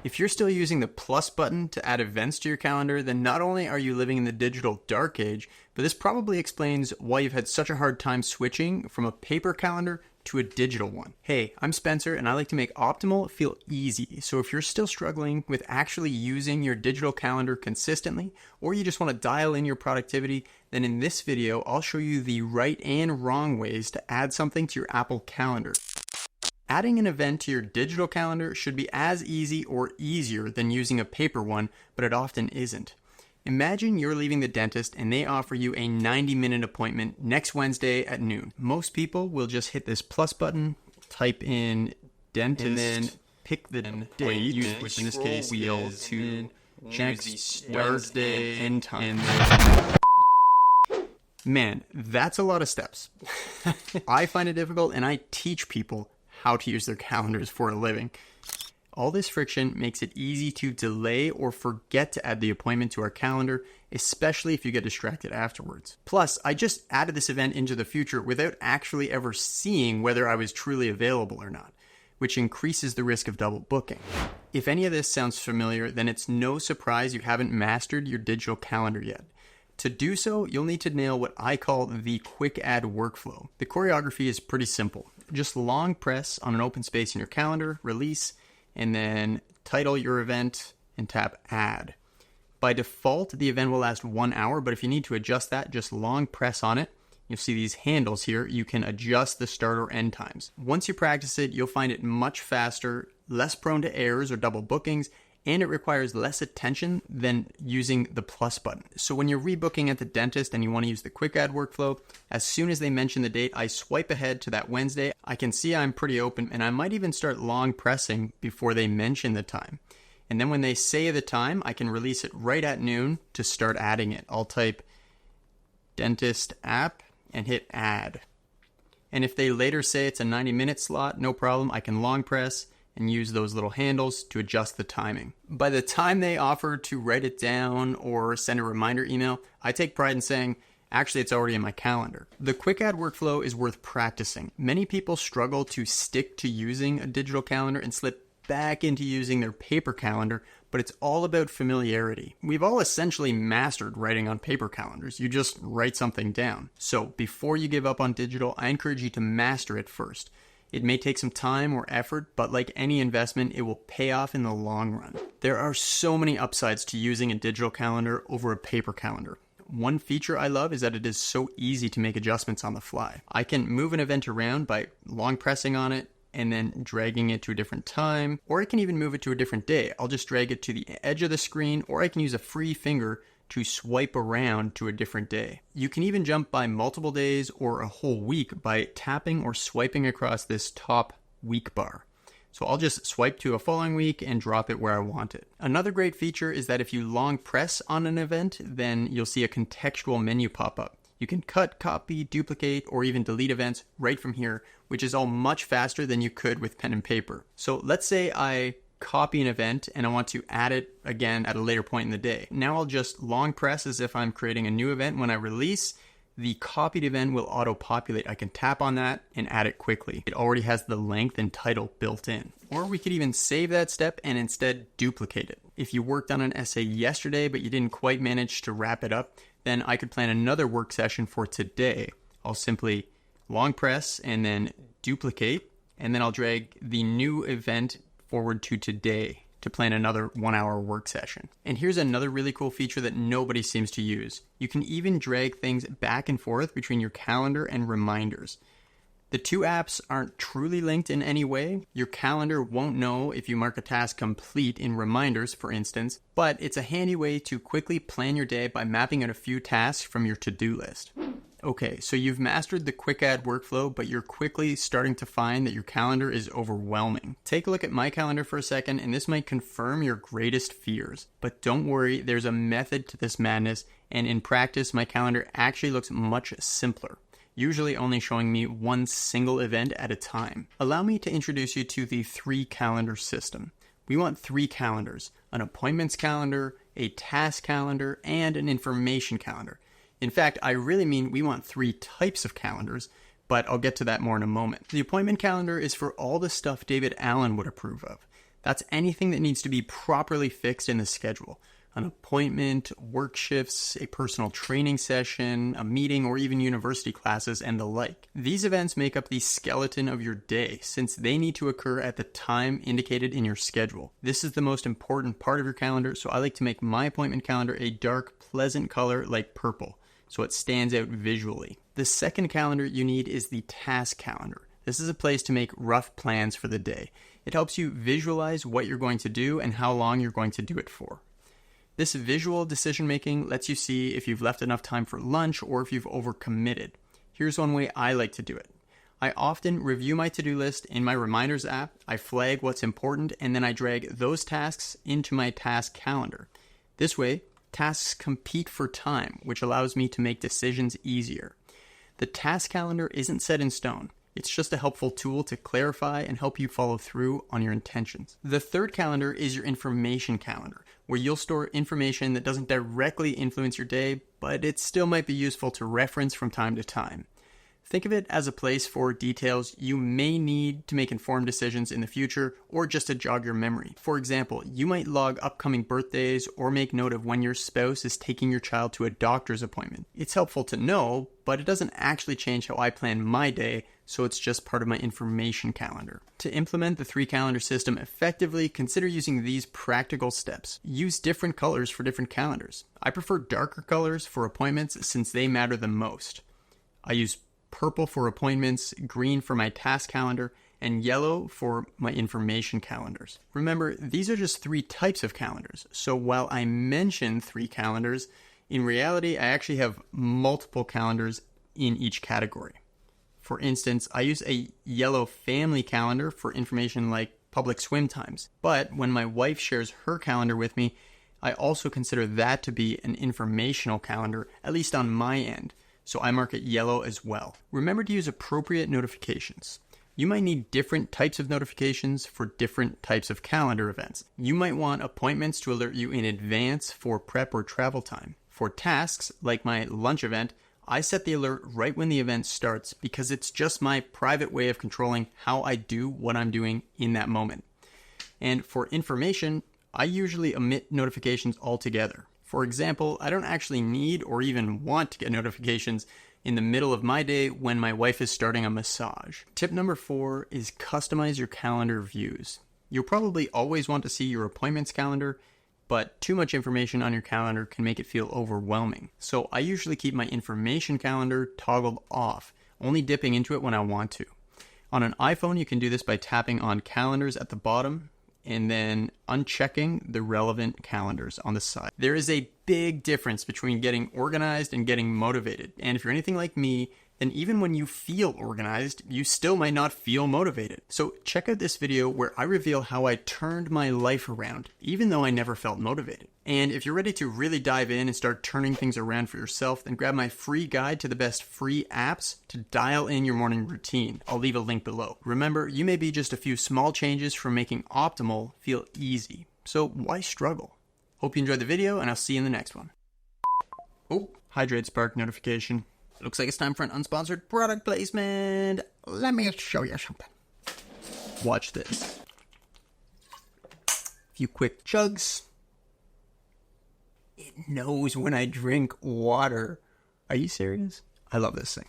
If you're still using the plus button to add events to your calendar, then not only are you living in the digital dark age, but this probably explains why you've had such a hard time switching from a paper calendar to a digital one. Hey, I'm Spencer and I like to make optimal feel easy. So if you're still struggling with actually using your digital calendar consistently, or you just want to dial in your productivity, then in this video, I'll show you the right and wrong ways to add something to your Apple Calendar. Adding an event to your digital calendar should be as easy or easier than using a paper one, but it often isn't. Imagine you're leaving the dentist and they offer you a 90-minute appointment next Wednesday at noon. Most people will just hit this plus button, type in dentist, and then pick the date, which in this case is to next Thursday end time. Man, that's a lot of steps. I find it difficult and I teach people how to use their calendars for a living. All this friction makes it easy to delay or forget to add the appointment to our calendar, especially if you get distracted afterwards. Plus, I just added this event into the future without actually ever seeing whether I was truly available or not, which increases the risk of double booking. If any of this sounds familiar, then it's no surprise you haven't mastered your digital calendar yet. To do so, you'll need to nail what I call the quick add workflow. The choreography is pretty simple. Just long press on an open space in your calendar, release, and then title your event and tap add. By default, the event will last 1 hour, but if you need to adjust that, just long press on it. You'll see these handles here. You can adjust the start or end times. Once you practice it, you'll find it much faster, less prone to errors or double bookings, and it requires less attention than using the plus button. So when you're rebooking at the dentist and you want to use the quick add workflow, as soon as they mention the date, I swipe ahead to that Wednesday. I can see I'm pretty open and I might even start long pressing before they mention the time. And then when they say the time, I can release it right at noon to start adding it. I'll type dentist app and hit add. And if they later say it's a 90-minute slot, no problem. I can long press and use those little handles to adjust the timing. By the time they offer to write it down or send a reminder email, I take pride in saying, actually, it's already in my calendar. The quick add workflow is worth practicing. Many people struggle to stick to using a digital calendar and slip back into using their paper calendar, but it's all about familiarity. We've all essentially mastered writing on paper calendars. You just write something down. So before you give up on digital, I encourage you to master it first. It may take some time or effort, but like any investment, it will pay off in the long run. There are so many upsides to using a digital calendar over a paper calendar. One feature I love is that it is so easy to make adjustments on the fly. I can move an event around by long pressing on it and then dragging it to a different time, or I can even move it to a different day. I'll just drag it to the edge of the screen, or I can use a free finger to swipe around to a different day. You can even jump by multiple days or a whole week by tapping or swiping across this top week bar. So I'll just swipe to a following week and drop it where I want it. Another great feature is that if you long press on an event, then you'll see a contextual menu pop up. You can cut, copy, duplicate, or even delete events right from here, which is all much faster than you could with pen and paper. So let's say I copy an event and I want to add it again at a later point in the day. Now I'll just long press as if I'm creating a new event. When I release, the copied event will auto-populate. I can tap on that and add it quickly. It already has the length and title built in. Or we could even save that step and instead duplicate it. If you worked on an essay yesterday but you didn't quite manage to wrap it up, then I could plan another work session for today. I'll simply long press and then duplicate, and then I'll drag the new event forward to today to plan another 1 hour work session. And here's another really cool feature that nobody seems to use. You can even drag things back and forth between your calendar and reminders. The two apps aren't truly linked in any way. Your calendar won't know if you mark a task complete in reminders, for instance, but it's a handy way to quickly plan your day by mapping out a few tasks from your to-do list. Okay, so you've mastered the quick add workflow, but you're quickly starting to find that your calendar is overwhelming. Take a look at my calendar for a second, and this might confirm your greatest fears. But don't worry, there's a method to this madness, and in practice, my calendar actually looks much simpler, usually only showing me one single event at a time. Allow me to introduce you to the 3-calendar system. We want 3 calendars: an appointments calendar, a task calendar, and an information calendar. In fact, I really mean we want 3 types of calendars, but I'll get to that more in a moment. The appointment calendar is for all the stuff David Allen would approve of. That's anything that needs to be properly fixed in the schedule. An appointment, work shifts, a personal training session, a meeting, or even university classes and the like. These events make up the skeleton of your day since they need to occur at the time indicated in your schedule. This is the most important part of your calendar, so I like to make my appointment calendar a dark, pleasant color like purple, so it stands out visually. The second calendar you need is the task calendar. This is a place to make rough plans for the day. It helps you visualize what you're going to do and how long you're going to do it for. This visual decision making lets you see if you've left enough time for lunch or if you've overcommitted. Here's one way I like to do it. I often review my to-do list in my reminders app, I flag what's important, and then I drag those tasks into my task calendar. This way, tasks compete for time, which allows me to make decisions easier. The task calendar isn't set in stone. It's just a helpful tool to clarify and help you follow through on your intentions. The third calendar is your information calendar, where you'll store information that doesn't directly influence your day, but it still might be useful to reference from time to time. Think of it as a place for details you may need to make informed decisions in the future or just to jog your memory. For example, you might log upcoming birthdays or make note of when your spouse is taking your child to a doctor's appointment. It's helpful to know, but it doesn't actually change how I plan my day, so it's just part of my information calendar. To implement the 3-calendar system effectively, consider using these practical steps. Use different colors for different calendars. I prefer darker colors for appointments since they matter the most. I use purple for appointments, green for my task calendar, and yellow for my information calendars. Remember, these are just 3 types of calendars, so while I mention 3 calendars, in reality I actually have multiple calendars in each category. For instance, I use a yellow family calendar for information like public swim times, but when my wife shares her calendar with me, I also consider that to be an informational calendar, at least on my end. So I mark it yellow as well. Remember to use appropriate notifications. You might need different types of notifications for different types of calendar events. You might want appointments to alert you in advance for prep or travel time. For tasks, like my lunch event, I set the alert right when the event starts because it's just my private way of controlling how I do what I'm doing in that moment. And for information, I usually omit notifications altogether. For example, I don't actually need or even want to get notifications in the middle of my day when my wife is starting a massage. Tip number 4 is customize your calendar views. You'll probably always want to see your appointments calendar, but too much information on your calendar can make it feel overwhelming. So I usually keep my information calendar toggled off, only dipping into it when I want to. On an iPhone, you can do this by tapping on calendars at the bottom and then unchecking the relevant calendars on the side. There is a big difference between getting organized and getting motivated. And if you're anything like me, then even when you feel organized, you still might not feel motivated. So check out this video where I reveal how I turned my life around, even though I never felt motivated. And if you're ready to really dive in and start turning things around for yourself, then grab my free guide to the best free apps to dial in your morning routine. I'll leave a link below. Remember, you may be just a few small changes from making optimal feel easy. So why struggle? Hope you enjoyed the video, and I'll see you in the next one. Oh, Hydrate Spark notification. Looks like it's time for an unsponsored product placement. Let me show you something. Watch this. A few quick chugs. It knows when I drink water. Are you serious? I love this thing.